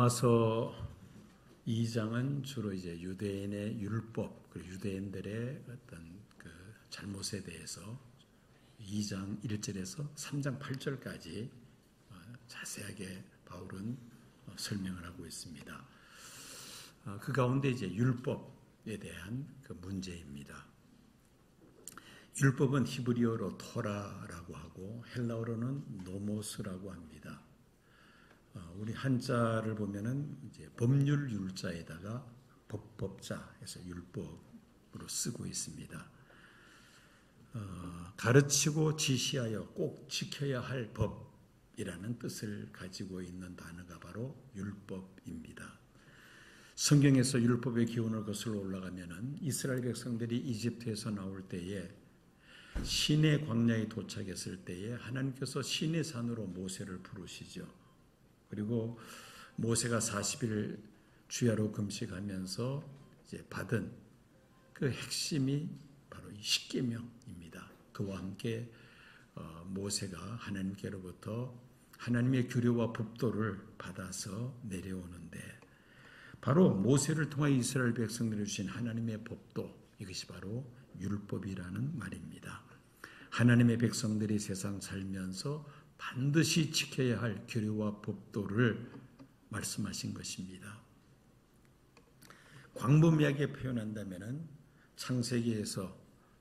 로마서 2장은 주로 이제 유대인의 율법, 그리고 유대인들의 어떤 그 잘못에 대해서 2장 1절에서 3장 8절까지 자세하게 바울은 설명을 하고 있습니다. 그 가운데 이제 율법에 대한 그 문제입니다. 율법은 히브리어로 토라라고 하고 헬라어로는 노모스라고 합니다. 우리 한자를 보면은 이제 법률 율자에다가 법자에서 율법으로 쓰고 있습니다. 가르치고 지시하여 꼭 지켜야 할 법이라는 뜻을 가지고 있는 단어가 바로 율법입니다. 성경에서 율법의 기원을 거슬러 올라가면은 이스라엘 백성들이 이집트에서 나올 때에 시내 광야에 도착했을 때에 하나님께서 시내 산으로 모세를 부르시죠. 그리고 모세가 40일 주야로 금식하면서 이제 받은 그 핵심이 바로 이 십계명입니다. 그와 함께 모세가 하나님께로부터 하나님의 규례와 법도를 받아서 내려오는데 바로 모세를 통해 이스라엘 백성들이 주신 하나님의 법도, 이것이 바로 율법이라는 말입니다. 하나님의 백성들이 세상 살면서 반드시 지켜야 할 규례와 법도를 말씀하신 것입니다. 광범위하게 표현한다면 창세기에서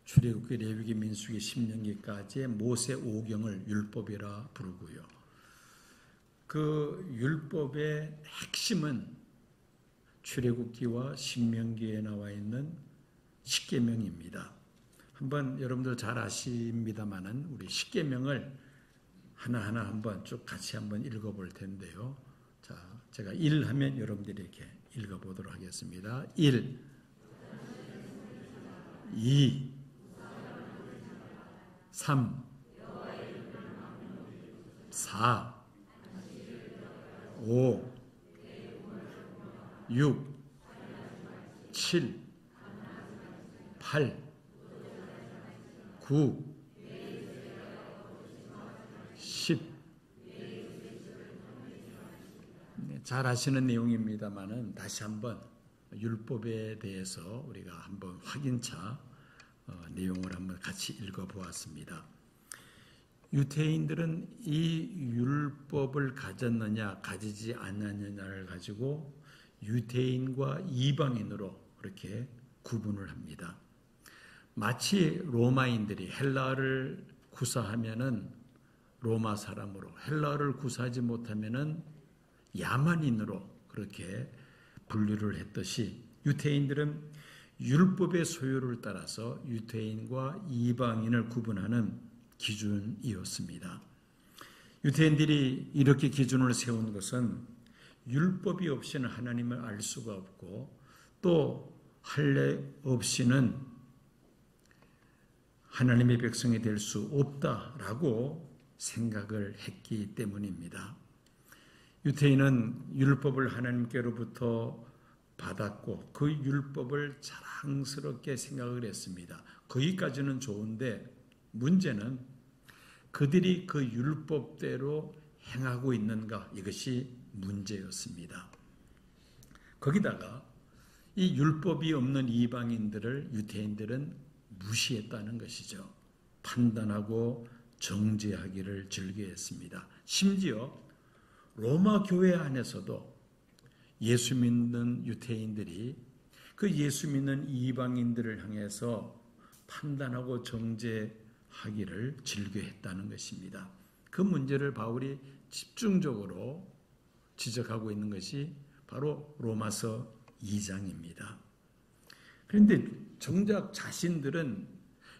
출애굽기, 레위기, 민수기, 신명기까지의 모세 5경을 율법이라 부르고요. 그 율법의 핵심은 출애굽기와 신명기에 나와 있는 십계명입니다. 한번 여러분들 잘 아십니다만은 우리 십계명을 하나하나 한번 쭉 같이 한번 읽어볼 텐데요. 자, 제가 1 하면 여러분들이 이렇게 읽어보도록 하겠습니다. 1, 2, 3, 4, 5, 6, 7, 8, 9, 10. 잘 아시는 내용입니다만은 다시 한번 율법에 대해서 우리가 한번 확인차 내용을 한번 같이 읽어보았습니다. 유대인들은 이 율법을 가졌느냐 가지지 않았느냐를 가지고 유대인과 이방인으로 그렇게 구분을 합니다. 마치 로마인들이 헬라어를 구사하면은 로마 사람으로, 헬라어를 구사하지 못하면은 야만인으로 그렇게 분류를 했듯이 유대인들은 율법의 소요를 따라서 유대인과 이방인을 구분하는 기준이었습니다. 유대인들이 이렇게 기준을 세운 것은 율법이 없이는 하나님을 알 수가 없고 또 할례 없이는 하나님의 백성이 될 수 없다라고 생각을 했기 때문입니다. 유대인은 율법을 하나님께로부터 받았고 그 율법을 자랑스럽게 생각을 했습니다. 거기까지는 좋은데 문제는 그들이 그 율법대로 행하고 있는가, 이것이 문제였습니다. 거기다가 이 율법이 없는 이방인들을 유대인들은 무시했다는 것이죠. 판단하고 정죄하기를 즐겨했습니다. 심지어 로마 교회 안에서도 예수 믿는 유대인들이 그 예수 믿는 이방인들을 향해서 판단하고 정죄하기를 즐겨했다는 것입니다. 그 문제를 바울이 집중적으로 지적하고 있는 것이 바로 로마서 2장입니다. 그런데 정작 자신들은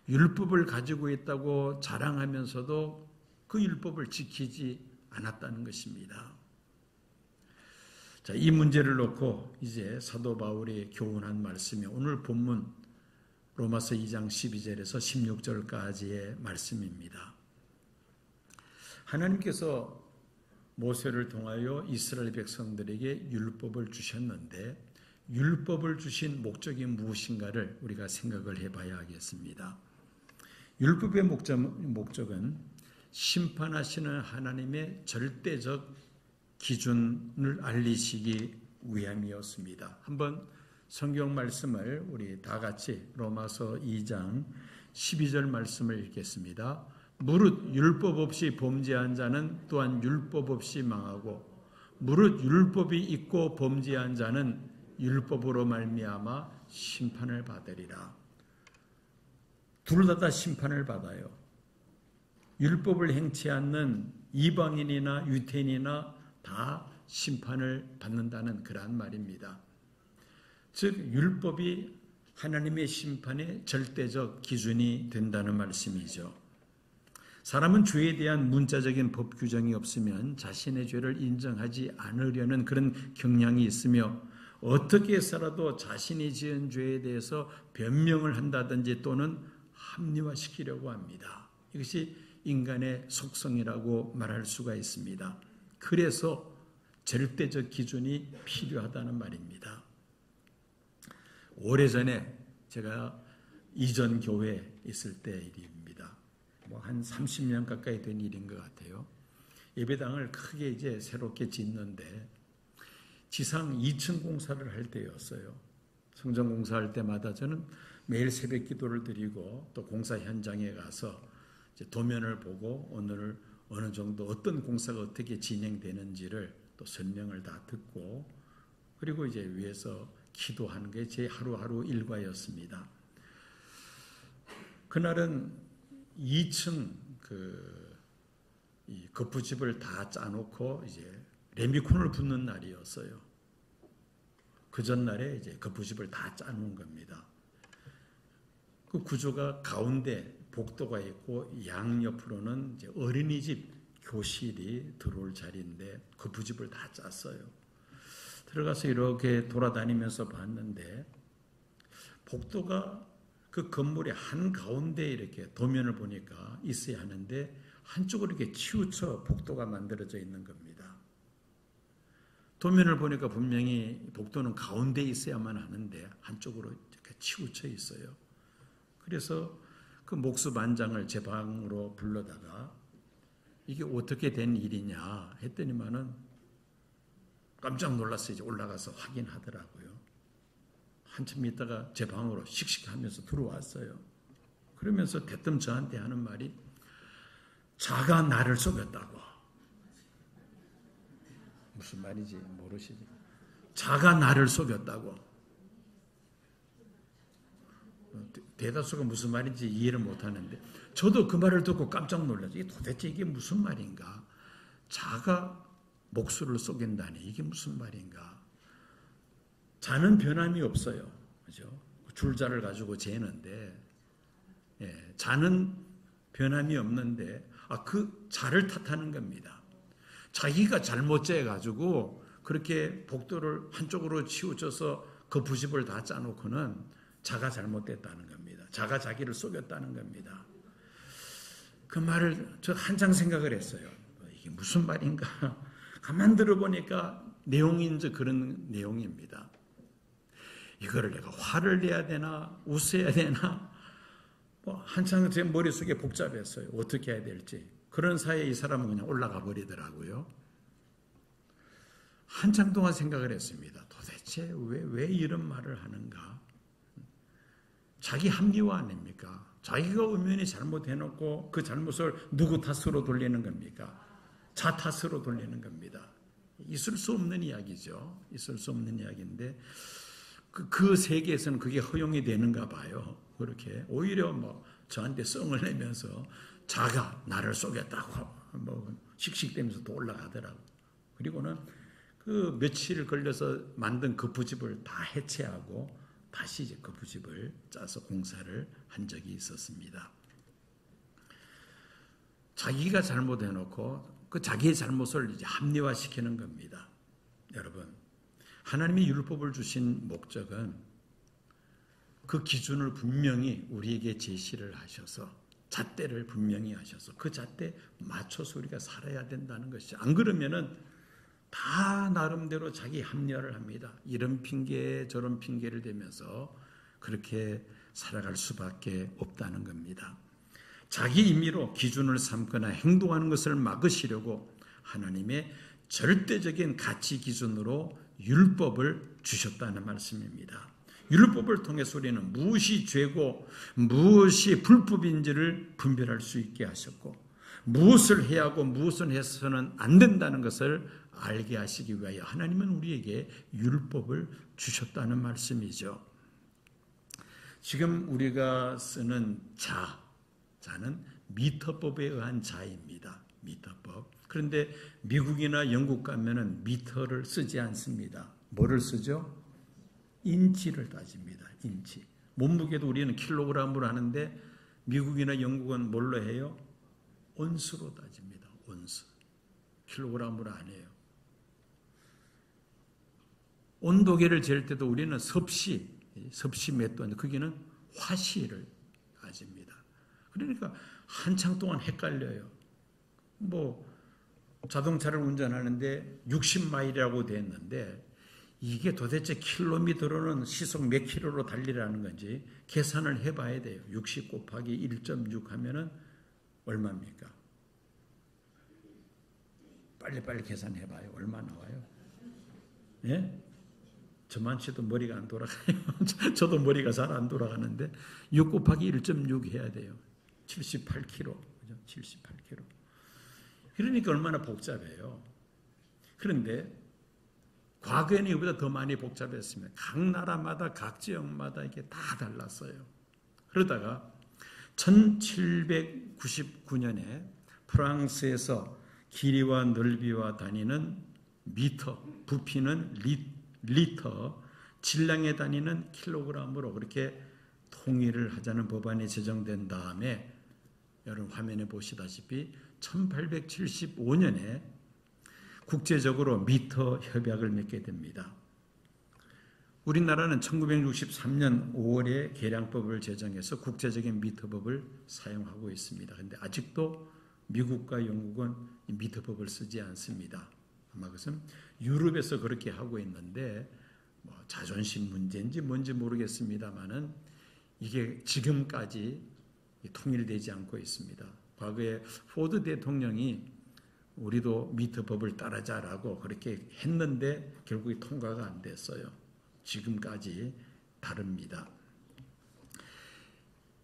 율법을 가지고 있다고 자랑하면서도 그 율법을 지키지 않았다는 것입니다. 자, 이 문제를 놓고 이제 사도 바울이 교훈한 말씀이 오늘 본문 로마서 2장 12절에서 16절까지의 말씀입니다. 하나님께서 모세를 통하여 이스라엘 백성들에게 율법을 주셨는데 율법을 주신 목적이 무엇인가를 우리가 생각을 해봐야 하겠습니다. 율법의 목적은 심판하시는 하나님의 절대적 기준을 알리시기 위함이었습니다. 한번 성경 말씀을 우리 다 같이 로마서 2장 12절 말씀을 읽겠습니다. 무릇 율법 없이 범죄한 자는 또한 율법 없이 망하고 무릇 율법이 있고 범죄한 자는 율법으로 말미암아 심판을 받으리라. 둘 다 심판을 받아요. 율법을 행치 않는 이방인이나 유태인이나 다 심판을 받는다는 그러한 말입니다. 즉 율법이 하나님의 심판의 절대적 기준이 된다는 말씀이죠. 사람은 죄에 대한 문자적인 법 규정이 없으면 자신의 죄를 인정하지 않으려는 그런 경향이 있으며 어떻게 해서라도 자신이 지은 죄에 대해서 변명을 한다든지 또는 합리화시키려고 합니다. 이것이 인간의 속성이라고 말할 수가 있습니다. 그래서 절대적 기준이 필요하다는 말입니다. 오래전에 제가 이전 교회에 있을 때 일입니다. 한 30년 가까이 된 일인 것 같아요. 예배당을 크게 이제 새롭게 짓는데 지상 2층 공사를 할 때였어요. 성전 공사할 때마다 저는 매일 새벽 기도를 드리고 또 공사 현장에 가서 이제 도면을 보고 오늘 어느 정도 어떤 공사가 어떻게 진행되는지를 또 설명을 다 듣고 그리고 이제 위에서 기도하는 게 제 하루하루 일과였습니다. 그날은 2층 이 거푸집을 다 짜놓고 이제 레미콘을 붓는 날이었어요. 그 전날에 이제 거푸집을 다 짜놓은 겁니다. 그 구조가 가운데 복도가 있고 양옆으로는 이제 어린이집 교실이 들어올 자리인데 거푸집을 다 짰어요. 들어가서 이렇게 돌아다니면서 봤는데 복도가 그 건물의 한가운데 이렇게 도면을 보니까 있어야 하는데 한쪽으로 이렇게 치우쳐 복도가 만들어져 있는 겁니다. 도면을 보니까 분명히 복도는 가운데 있어야만 하는데 한쪽으로 이렇게 치우쳐 있어요. 그래서 그 목수반장을 제 방으로 불러다가 이게 어떻게 된 일이냐 했더니만은 깜짝 놀라서 이제 올라가서 확인하더라고요. 한참 있다가 제 방으로 씩씩하면서 들어왔어요. 그러면서 대뜸 저한테 하는 말이 자가 나를 속였다고. 무슨 말인지 모르시죠? 자가 나를 속였다고. 대다수가 무슨 말인지 이해를 못하는데 저도 그 말을 듣고 깜짝 놀랐어요. 도대체 이게 무슨 말인가? 자가 목수를 속인다니 이게 무슨 말인가? 자는 변함이 없어요. 그죠? 줄자를 가지고 재는데 자는 변함이 없는데 그 자를 탓하는 겁니다. 자기가 잘못 재가지고 그렇게 복도를 한쪽으로 치우쳐서 그 부집을 다 짜놓고는 자가 잘못됐다는 겁니다. 자가 자기를 속였다는 겁니다. 그 말을 저 한참 생각을 했어요. 이게 무슨 말인가? 가만 들어보니까 내용이 이제 그런 내용입니다. 이거를 내가 화를 내야 되나 웃어야 되나 한참 제 머릿속에 복잡했어요. 어떻게 해야 될지. 그런 사이에 이 사람은 그냥 올라가 버리더라고요. 한참 동안 생각을 했습니다. 도대체 왜 이런 말을 하는가? 자기 합리화 아닙니까? 자기가 엄연히 잘못해놓고 그 잘못을 누구 탓으로 돌리는 겁니까? 자 탓으로 돌리는 겁니다. 있을 수 없는 이야기죠. 있을 수 없는 이야기인데 그 세계에서는 그게 허용이 되는가 봐요. 그렇게 오히려 저한테 썽을 내면서 자가 나를 속였다고 씩씩대면서 또 올라가더라고. 그리고는 그 며칠 걸려서 만든 거푸집을 다 해체하고 다시 이제 거푸집을 짜서 공사를 한 적이 있었습니다. 자기가 잘못해놓고 그 자기의 잘못을 이제 합리화시키는 겁니다. 여러분, 하나님이 율법을 주신 목적은 그 기준을 분명히 우리에게 제시를 하셔서 잣대를 분명히 하셔서 그 잣대에 맞춰서 우리가 살아야 된다는 것이죠. 안 그러면은 다 나름대로 자기 합리화를 합니다. 이런 핑계 저런 핑계를 대면서 그렇게 살아갈 수밖에 없다는 겁니다. 자기 임의로 기준을 삼거나 행동하는 것을 막으시려고 하나님의 절대적인 가치 기준으로 율법을 주셨다는 말씀입니다. 율법을 통해서 우리는 무엇이 죄고 무엇이 불법인지를 분별할 수 있게 하셨고, 무엇을 해야 하고 무엇을 해서는 안 된다는 것을 알게 하시기 위하여 하나님은 우리에게 율법을 주셨다는 말씀이죠. 지금 우리가 쓰는 자는 미터법에 의한 자입니다. 미터법. 그런데 미국이나 영국 가면은 미터를 쓰지 않습니다. 뭐를 쓰죠? 인치를 따집니다. 인치. 몸무게도 우리는 킬로그램으로 하는데 미국이나 영국은 뭘로 해요? 온수로 따집니다. 온수. 킬로그램으로 안 해요. 온도계를 잴 때도 우리는 섭씨 몇 도인데 거기는 화씨를 따집니다. 그러니까 한창 동안 헷갈려요. 자동차를 운전하는데 60마일이라고 되어 있는데 이게 도대체 킬로미터로는 시속 몇 킬로로 달리라는 건지 계산을 해봐야 돼요. 60 곱하기 1.6 하면은 얼마입니까? 빨리 계산해봐요. 얼마 나와요? 예? 저만치도 머리가 안 돌아가요. 저도 머리가 잘 안 돌아가는데 6 곱하기 1.6 해야 돼요. 78kg. 그죠? 78kg. 그러니까 얼마나 복잡해요. 그런데 과거에는 이보다 더 많이 복잡했습니다. 각 나라마다 각 지역마다 이게 다 달랐어요. 그러다가 1799년에 프랑스에서 길이와 넓이와 단위는 미터, 부피는 리터, 질량의 단위는 킬로그램으로 그렇게 통일을 하자는 법안이 제정된 다음에 여러분 화면에 보시다시피 1875년에 국제적으로 미터 협약을 맺게 됩니다. 우리나라는 1963년 5월에 계량법을 제정해서 국제적인 미터법을 사용하고 있습니다. 그런데 아직도 미국과 영국은 이 미터법을 쓰지 않습니다. 아마 그것은 유럽에서 그렇게 하고 있는데 자존심 문제인지 뭔지 모르겠습니다만은 이게 지금까지 통일되지 않고 있습니다. 과거에 포드 대통령이 우리도 미터법을 따르자라고 그렇게 했는데 결국에 통과가 안 됐어요. 지금까지 다릅니다.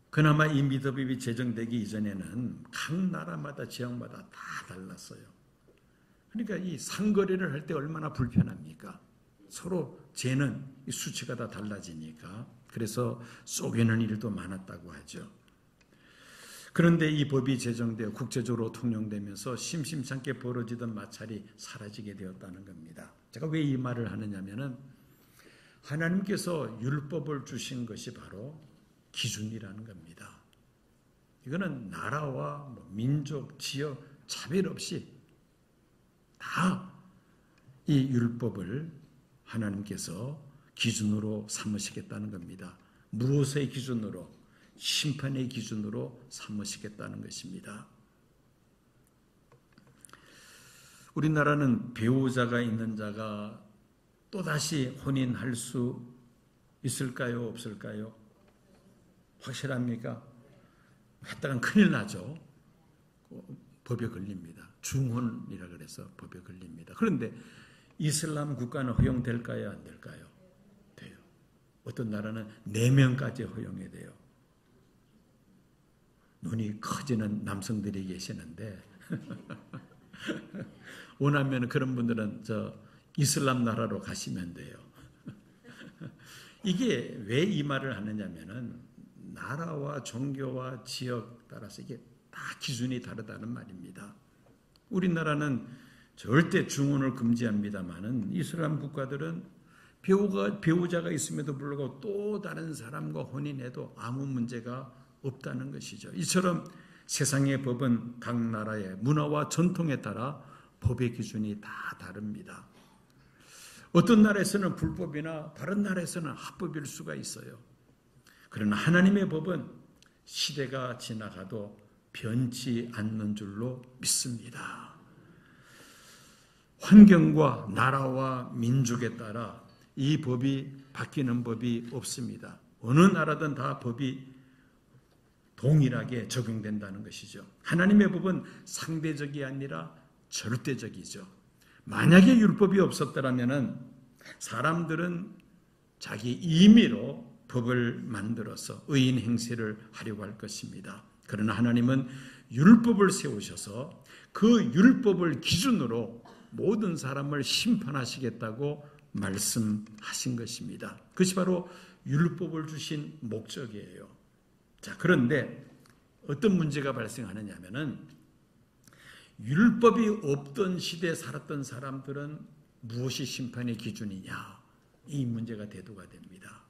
그나마 이 미터법이 제정되기 이전에는 각 나라마다 지역마다 다 달랐어요. 그러니까 이 상거래를 할 때 얼마나 불편합니까? 서로 재는 수치가 다 달라지니까. 그래서 쏘개는 일도 많았다고 하죠. 그런데 이 법이 제정되어 국제적으로 통용되면서 심심찮게 벌어지던 마찰이 사라지게 되었다는 겁니다. 제가 왜 이 말을 하느냐면은 하나님께서 율법을 주신 것이 바로 기준이라는 겁니다. 이거는 나라와 민족, 지역 차별 없이 다 이 율법을 하나님께서 기준으로 삼으시겠다는 겁니다. 무엇의 기준으로? 심판의 기준으로 삼으시겠다는 것입니다. 우리나라는 배우자가 있는 자가 또다시 혼인할 수 있을까요? 없을까요? 확실합니까? 했다간 큰일 나죠. 법에 걸립니다. 중혼이라 그래서 법에 걸립니다. 그런데 이슬람 국가는 허용될까요? 안 될까요? 돼요. 어떤 나라는 4명까지 허용이 돼요. 눈이 커지는 남성들이 계시는데 원하면 그런 분들은 이슬람 나라로 가시면 돼요. 이게 왜 이 말을 하느냐면은 나라와 종교와 지역 따라서 이게 다 기준이 다르다는 말입니다. 우리나라는 절대 중혼을 금지합니다만은 이슬람 국가들은 배우자가 있음에도 불구하고 또 다른 사람과 혼인해도 아무 문제가 없다는 것이죠. 이처럼 세상의 법은 각 나라의 문화와 전통에 따라 법의 기준이 다 다릅니다. 어떤 나라에서는 불법이나 다른 나라에서는 합법일 수가 있어요. 그러나 하나님의 법은 시대가 지나가도 변치 않는 줄로 믿습니다. 환경과 나라와 민족에 따라 이 법이 바뀌는 법이 없습니다. 어느 나라든 다 법이 동일하게 적용된다는 것이죠. 하나님의 법은 상대적이 아니라 절대적이죠. 만약에 율법이 없었더라면 사람들은 자기 임의로 법을 만들어서 의인 행세를 하려고 할 것입니다. 그러나 하나님은 율법을 세우셔서 그 율법을 기준으로 모든 사람을 심판하시겠다고 말씀하신 것입니다. 그것이 바로 율법을 주신 목적이에요. 자, 그런데 어떤 문제가 발생하느냐 하면은 율법이 없던 시대에 살았던 사람들은 무엇이 심판의 기준이냐? 이 문제가 대두가 됩니다.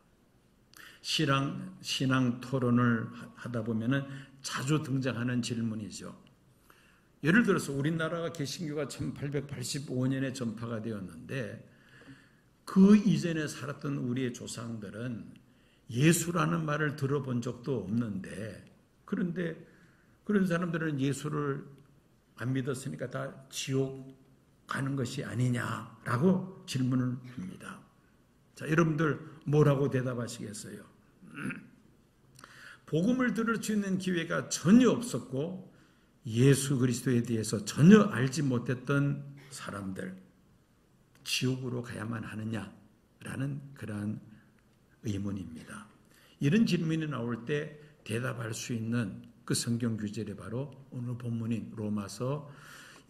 신앙 토론을 하다 보면은 자주 등장하는 질문이죠. 예를 들어서 우리나라가 개신교가 1885년에 전파가 되었는데 그 이전에 살았던 우리의 조상들은 예수라는 말을 들어본 적도 없는데 그런데 그런 사람들은 예수를 안 믿었으니까 다 지옥 가는 것이 아니냐라고 질문을 합니다. 자, 여러분들 뭐라고 대답하시겠어요? 복음을 들을 수 있는 기회가 전혀 없었고 예수 그리스도에 대해서 전혀 알지 못했던 사람들 지옥으로 가야만 하느냐라는 그러한 의문입니다. 이런 질문이 나올 때 대답할 수 있는 그 성경 구절이 바로 오늘 본문인 로마서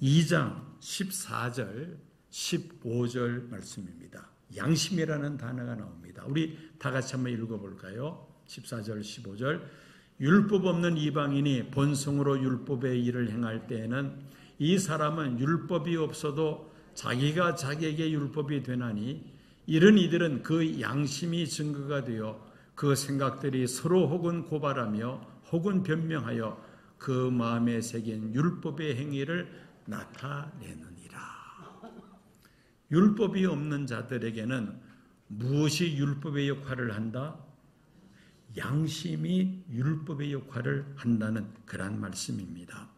2장 14절 15절 말씀입니다. 양심이라는 단어가 나옵니다. 우리 다 같이 한번 읽어볼까요? 14절 15절 율법 없는 이방인이 본성으로 율법의 일을 행할 때에는 이 사람은 율법이 없어도 자기가 자기에게 율법이 되나니 이런 이들은 그 양심이 증거가 되어 그 생각들이 서로 혹은 고발하며 혹은 변명하여 그 마음에 새긴 율법의 행위를 나타내느니라. 율법이 없는 자들에게는 무엇이 율법의 역할을 한다? 양심이 율법의 역할을 한다는 그런 말씀입니다.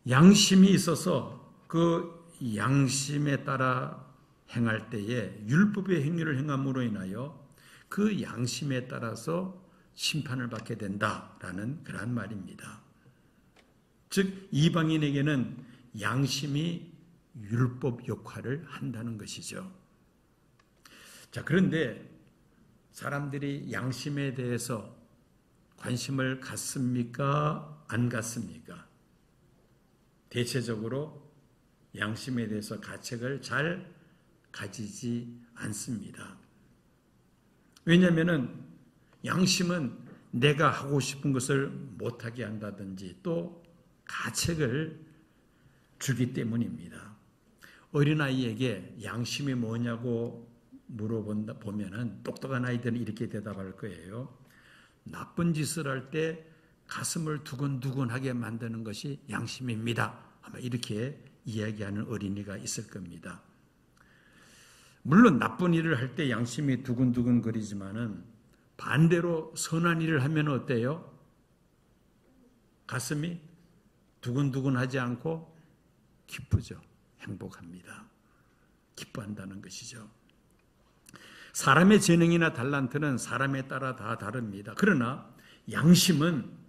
양심이 있어서 그 양심에 따라 행할 때에 율법의 행위를 행함으로 인하여 그 양심에 따라서 심판을 받게 된다라는 그런 말입니다. 즉 이방인에게는 양심이 율법 역할을 한다는 것이죠. 자, 그런데 사람들이 양심에 대해서 관심을 갖습니까? 안 갖습니까? 대체적으로 양심에 대해서 가책을 잘 가지지 않습니다. 왜냐하면 양심은 내가 하고 싶은 것을 못하게 한다든지 또 가책을 주기 때문입니다. 어린아이에게 양심이 뭐냐고 물어보면은 똑똑한 아이들은 이렇게 대답할 거예요. 나쁜 짓을 할 때 가슴을 두근두근하게 만드는 것이 양심입니다. 아마 이렇게 이야기하는 어린이가 있을 겁니다. 물론 나쁜 일을 할 때 양심이 두근두근 거리지만은 반대로 선한 일을 하면 어때요? 가슴이 두근두근하지 않고 기쁘죠. 행복합니다. 기뻐한다는 것이죠. 사람의 재능이나 달란트는 사람에 따라 다 다릅니다. 그러나 양심은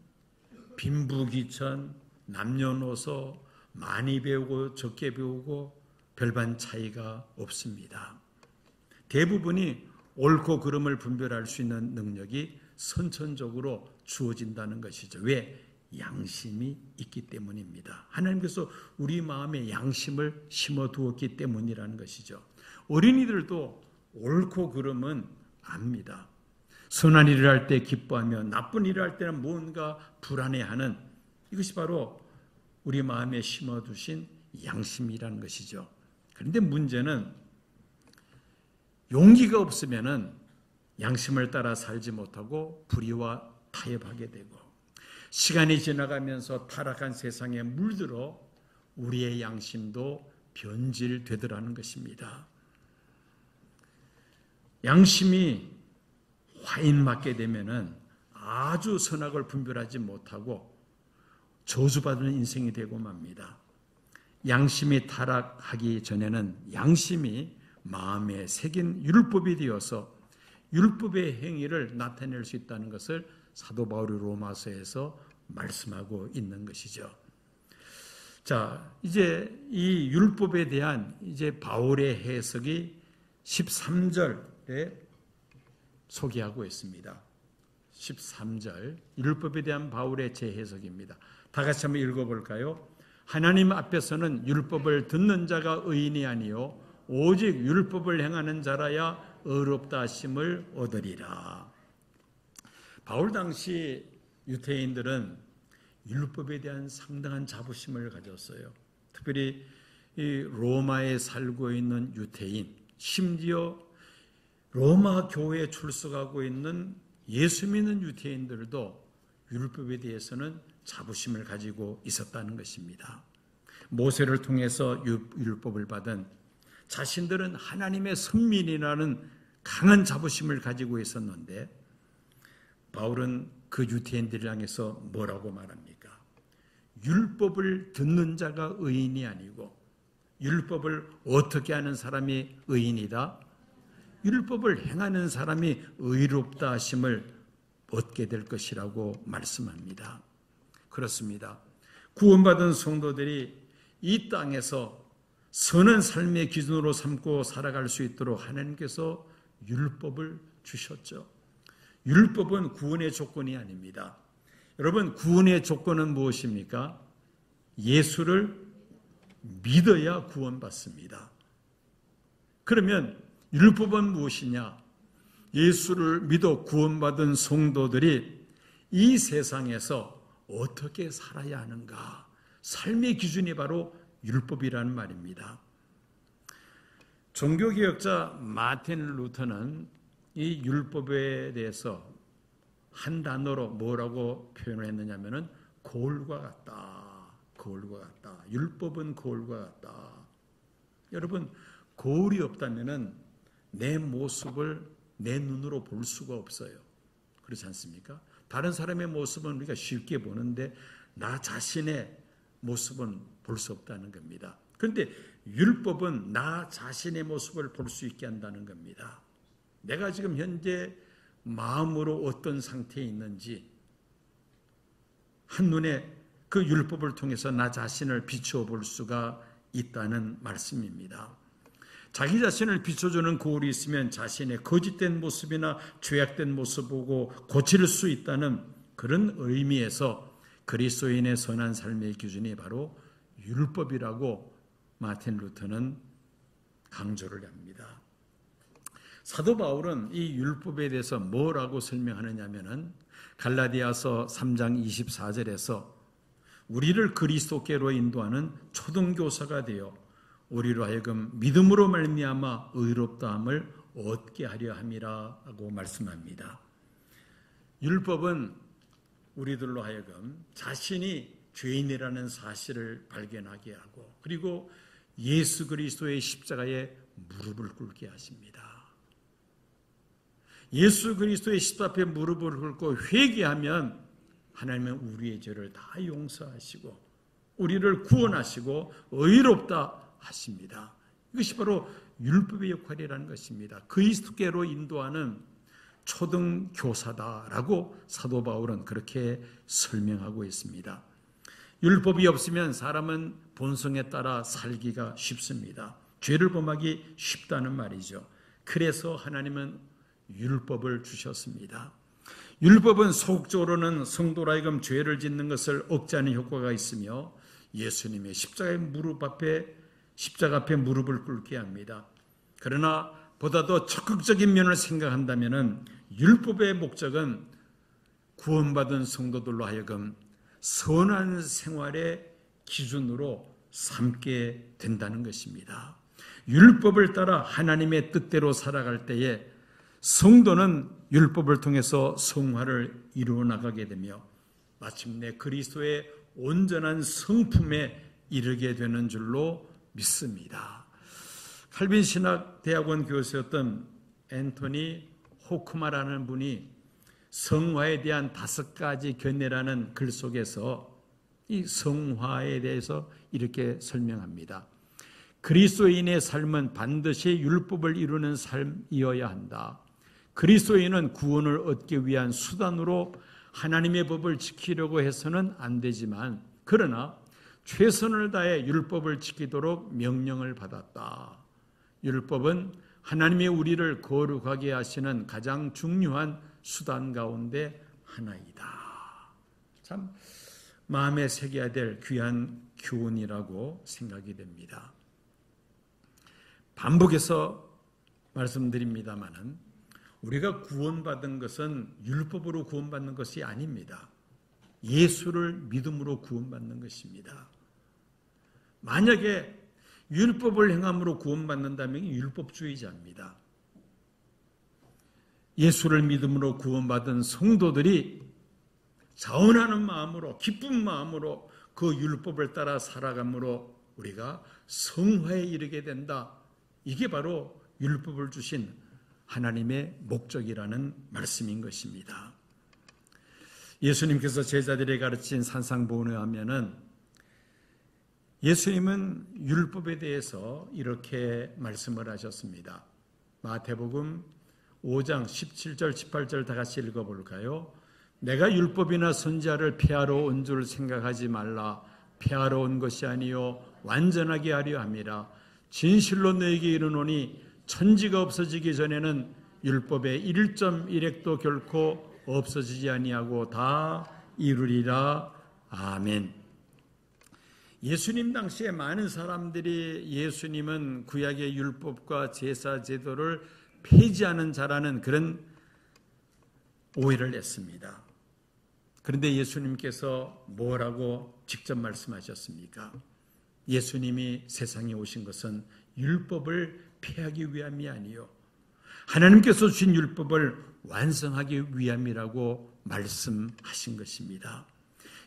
빈부귀천, 남녀노소, 많이 배우고 적게 배우고 별반 차이가 없습니다. 대부분이 옳고 그름을 분별할 수 있는 능력이 선천적으로 주어진다는 것이죠. 왜? 양심이 있기 때문입니다. 하나님께서 우리 마음에 양심을 심어두었기 때문이라는 것이죠. 어린이들도 옳고 그름은 압니다. 선한 일을 할 때 기뻐하며 나쁜 일을 할 때는 뭔가 불안해하는 이것이 바로 우리 마음에 심어두신 양심이라는 것이죠. 그런데 문제는 용기가 없으면은 양심을 따라 살지 못하고 불의와 타협하게 되고 시간이 지나가면서 타락한 세상에 물들어 우리의 양심도 변질되더라는 것입니다. 양심이 화인 맞게 되면은 아주 선악을 분별하지 못하고 저주받는 인생이 되고 맙니다. 양심이 타락하기 전에는 양심이 마음에 새긴 율법이 되어서 율법의 행위를 나타낼 수 있다는 것을 사도 바울이 로마서에서 말씀하고 있는 것이죠. 자, 이제 이 율법에 대한 이제 바울의 해석이 13절에 소개하고 있습니다. 13절 율법에 대한 바울의 재해석입니다. 다 같이 한번 읽어볼까요? 하나님 앞에서는 율법을 듣는 자가 의인이 아니요 오직 율법을 행하는 자라야 의롭다 하심을 얻으리라. 바울 당시 유대인들은 율법에 대한 상당한 자부심을 가졌어요. 특별히 이 로마에 살고 있는 유대인, 심지어 로마 교회에 출석하고 있는 예수 믿는 유대인들도 율법에 대해서는 자부심을 가지고 있었다는 것입니다. 모세를 통해서 율법을 받은 자신들은 하나님의 선민이라는 강한 자부심을 가지고 있었는데 바울은 그 유대인들을 향해서 뭐라고 말합니까? 율법을 듣는 자가 의인이 아니고 율법을 어떻게 하는 사람이 의인이다? 율법을 행하는 사람이 의롭다 하심을 얻게 될 것이라고 말씀합니다. 그렇습니다. 구원받은 성도들이 이 땅에서 선한 삶의 기준으로 삼고 살아갈 수 있도록 하나님께서 율법을 주셨죠. 율법은 구원의 조건이 아닙니다. 여러분, 구원의 조건은 무엇입니까? 예수를 믿어야 구원받습니다. 그러면 율법은 무엇이냐? 예수를 믿어 구원받은 성도들이 이 세상에서 어떻게 살아야 하는가? 삶의 기준이 바로 율법이라는 말입니다. 종교개혁자 마틴 루터는 이 율법에 대해서 한 단어로 뭐라고 표현을 했느냐면은 거울과 같다. 거울과 같다. 율법은 거울과 같다. 여러분, 거울이 없다면은 내 모습을 내 눈으로 볼 수가 없어요. 그렇지 않습니까? 다른 사람의 모습은 우리가 쉽게 보는데 나 자신의 모습은 볼 수 없다는 겁니다. 그런데 율법은 나 자신의 모습을 볼 수 있게 한다는 겁니다. 내가 지금 현재 마음으로 어떤 상태에 있는지 한눈에 그 율법을 통해서 나 자신을 비추어 볼 수가 있다는 말씀입니다. 자기 자신을 비춰주는 거울이 있으면 자신의 거짓된 모습이나 죄악된 모습 보고 고칠 수 있다는 그런 의미에서 그리스도인의 선한 삶의 기준이 바로 율법이라고 마틴 루터는 강조를 합니다. 사도 바울은 이 율법에 대해서 뭐라고 설명하느냐면은 갈라디아서 3장 24절에서 우리를 그리스도께로 인도하는 초등교사가 되어 우리로 하여금 믿음으로 말미암아 의롭다함을 얻게 하려 함이라고 말씀합니다. 율법은 우리들로 하여금 자신이 죄인이라는 사실을 발견하게 하고 그리고 예수 그리스도의 십자가에 무릎을 꿇게 하십니다. 예수 그리스도의 십자가 앞에 무릎을 꿇고 회개하면 하나님은 우리의 죄를 다 용서하시고 우리를 구원하시고 의롭다 하십니다. 이것이 바로 율법의 역할이라는 것입니다. 그리스도께로 인도하는 초등교사다라고 사도 바울은 그렇게 설명하고 있습니다. 율법이 없으면 사람은 본성에 따라 살기가 쉽습니다. 죄를 범하기 쉽다는 말이죠. 그래서 하나님은 율법을 주셨습니다. 율법은 소극적으로는 성도로 하여금 죄를 짓는 것을 억제하는 효과가 있으며 예수님의 십자가 앞에 무릎을 꿇게 합니다. 그러나 보다 더 적극적인 면을 생각한다면 율법의 목적은 구원받은 성도들로 하여금 선한 생활의 기준으로 삼게 된다는 것입니다. 율법을 따라 하나님의 뜻대로 살아갈 때에 성도는 율법을 통해서 성화를 이루어 나가게 되며 마침내 그리스도의 온전한 성품에 이르게 되는 줄로 믿습니다. 칼빈 신학대학원 교수였던 앤토니 호크마라는 분이 성화에 대한 5가지 견해라는 글 속에서 이 성화에 대해서 이렇게 설명합니다. 그리스도인의 삶은 반드시 율법을 이루는 삶이어야 한다. 그리스도인은 구원을 얻기 위한 수단으로 하나님의 법을 지키려고 해서는 안 되지만 그러나 최선을 다해 율법을 지키도록 명령을 받았다. 율법은 하나님이 우리를 거룩하게 하시는 가장 중요한 수단 가운데 하나이다. 참 마음에 새겨야 될 귀한 교훈이라고 생각이 됩니다. 반복해서 말씀드립니다마는 우리가 구원받은 것은 율법으로 구원받는 것이 아닙니다. 예수를 믿음으로 구원받는 것입니다. 만약에 율법을 행함으로 구원받는다면 율법주의자입니다. 예수를 믿음으로 구원받은 성도들이 자원하는 마음으로, 기쁜 마음으로 그 율법을 따라 살아감으로 우리가 성화에 이르게 된다. 이게 바로 율법을 주신 하나님의 목적이라는 말씀인 것입니다. 예수님께서 제자들에게 가르친 산상보훈에 하면은 예수님은 율법에 대해서 이렇게 말씀을 하셨습니다. 마태복음 5장 17절 18절 다 같이 읽어볼까요? 내가 율법이나 선지자를 폐하러 온 줄 생각하지 말라. 폐하러 온 것이 아니요 완전하게 하려 함이라. 진실로 너에게 이르노니 천지가 없어지기 전에는 율법의 1.1획도 결코 없어지지 아니하고 다 이루리라. 아멘. 예수님 당시에 많은 사람들이 예수님은 구약의 율법과 제사 제도를 폐지하는 자라는 그런 오해를 했습니다. 그런데 예수님께서 뭐라고 직접 말씀하셨습니까? 예수님이 세상에 오신 것은 율법을 폐하기 위함이 아니요 하나님께서 주신 율법을 완성하기 위함이라고 말씀하신 것입니다.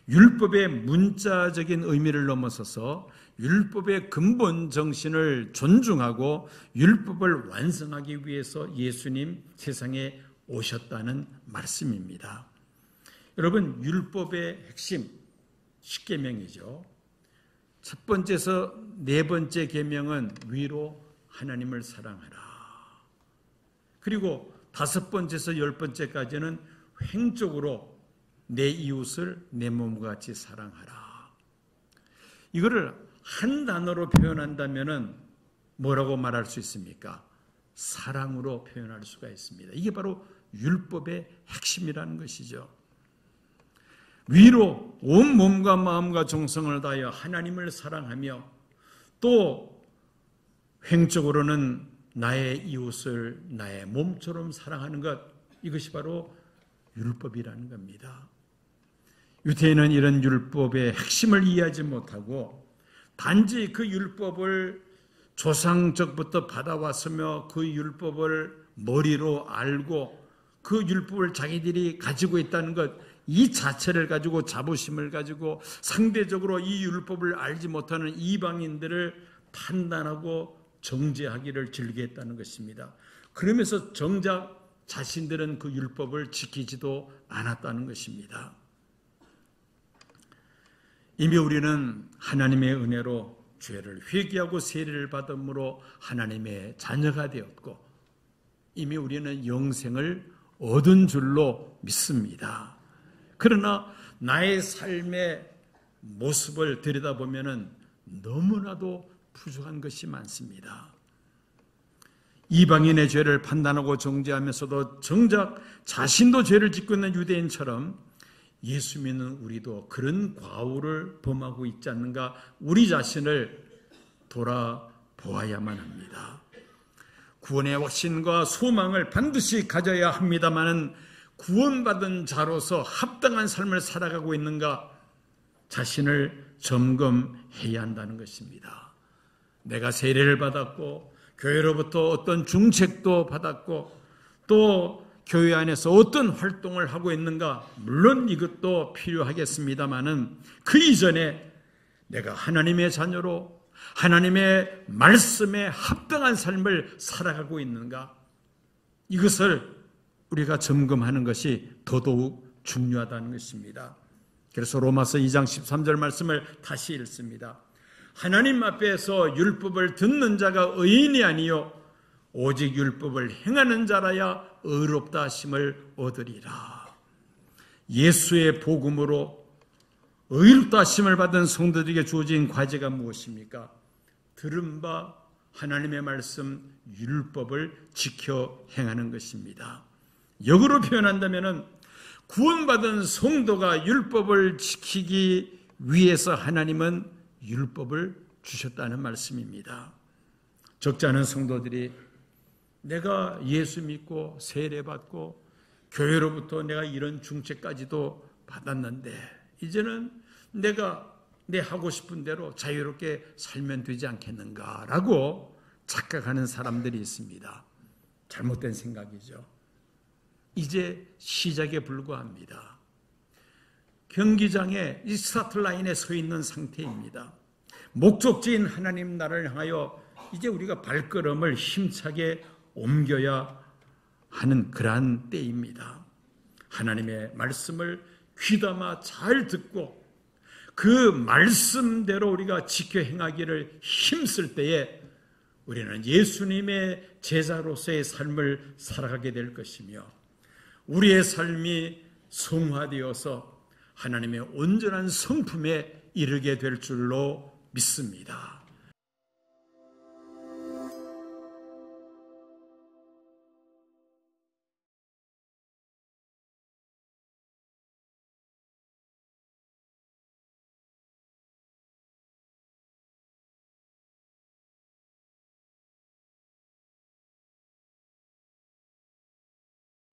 율법의 문자적인 의미를 넘어서서 율법의 근본 정신을 존중하고 율법을 완성하기 위해서 예수님 세상에 오셨다는 말씀입니다. 여러분, 율법의 핵심 10계명이죠. 첫 번째에서 네 번째 계명은 위로 하나님을 사랑하라. 그리고 다섯 번째에서 10번째까지는 횡적으로 내 이웃을 내 몸과 같이 사랑하라. 이거를 한 단어로 표현한다면 뭐라고 말할 수 있습니까? 사랑으로 표현할 수가 있습니다. 이게 바로 율법의 핵심이라는 것이죠. 위로 온 몸과 마음과 정성을 다하여 하나님을 사랑하며 또 횡적으로는 나의 이웃을 나의 몸처럼 사랑하는 것, 이것이 바로 율법이라는 겁니다. 유대인은 이런 율법의 핵심을 이해하지 못하고 단지 그 율법을 조상적부터 받아왔으며 그 율법을 머리로 알고 그 율법을 자기들이 가지고 있다는 것, 이 자체를 가지고 자부심을 가지고 상대적으로 이 율법을 알지 못하는 이방인들을 판단하고 정죄하기를 즐겨했다는 것입니다. 그러면서 정작 자신들은 그 율법을 지키지도 않았다는 것입니다. 이미 우리는 하나님의 은혜로 죄를 회개하고 세례를 받음으로 하나님의 자녀가 되었고 이미 우리는 영생을 얻은 줄로 믿습니다. 그러나 나의 삶의 모습을 들여다보면 너무나도 부족한 것이 많습니다. 이방인의 죄를 판단하고 정죄하면서도 정작 자신도 죄를 짓고 있는 유대인처럼 예수 믿는 우리도 그런 과오를 범하고 있지 않는가, 우리 자신을 돌아보아야만 합니다. 구원의 확신과 소망을 반드시 가져야 합니다마는 구원받은 자로서 합당한 삶을 살아가고 있는가 자신을 점검해야 한다는 것입니다. 내가 세례를 받았고 교회로부터 어떤 중책도 받았고 또 교회 안에서 어떤 활동을 하고 있는가, 물론 이것도 필요하겠습니다마는 그 이전에 내가 하나님의 자녀로 하나님의 말씀에 합당한 삶을 살아가고 있는가, 이것을 우리가 점검하는 것이 더더욱 중요하다는 것입니다. 그래서 로마서 2장 13절 말씀을 다시 읽습니다. 하나님 앞에서 율법을 듣는 자가 의인이 아니요 오직 율법을 행하는 자라야 의롭다 하심을 얻으리라. 예수의 복음으로 의롭다 하심을 받은 성도들에게 주어진 과제가 무엇입니까? 들은 바 하나님의 말씀 율법을 지켜 행하는 것입니다. 역으로 표현한다면 구원받은 성도가 율법을 지키기 위해서 하나님은 율법을 주셨다는 말씀입니다. 적지 않은 성도들이 내가 예수 믿고 세례받고 교회로부터 내가 이런 중책까지도 받았는데 이제는 내가 내 하고 싶은 대로 자유롭게 살면 되지 않겠는가라고 착각하는 사람들이 있습니다. 잘못된 생각이죠. 이제 시작에 불과합니다. 경기장에 이 스타트 라인에 서 있는 상태입니다. 목적지인 하나님 나라를 향하여 이제 우리가 발걸음을 힘차게 옮겨야 하는 그러한 때입니다. 하나님의 말씀을 귀담아 잘 듣고 그 말씀대로 우리가 지켜 행하기를 힘쓸 때에 우리는 예수님의 제자로서의 삶을 살아가게 될 것이며 우리의 삶이 성화되어서 하나님의 온전한 성품에 이르게 될 줄로 믿습니다.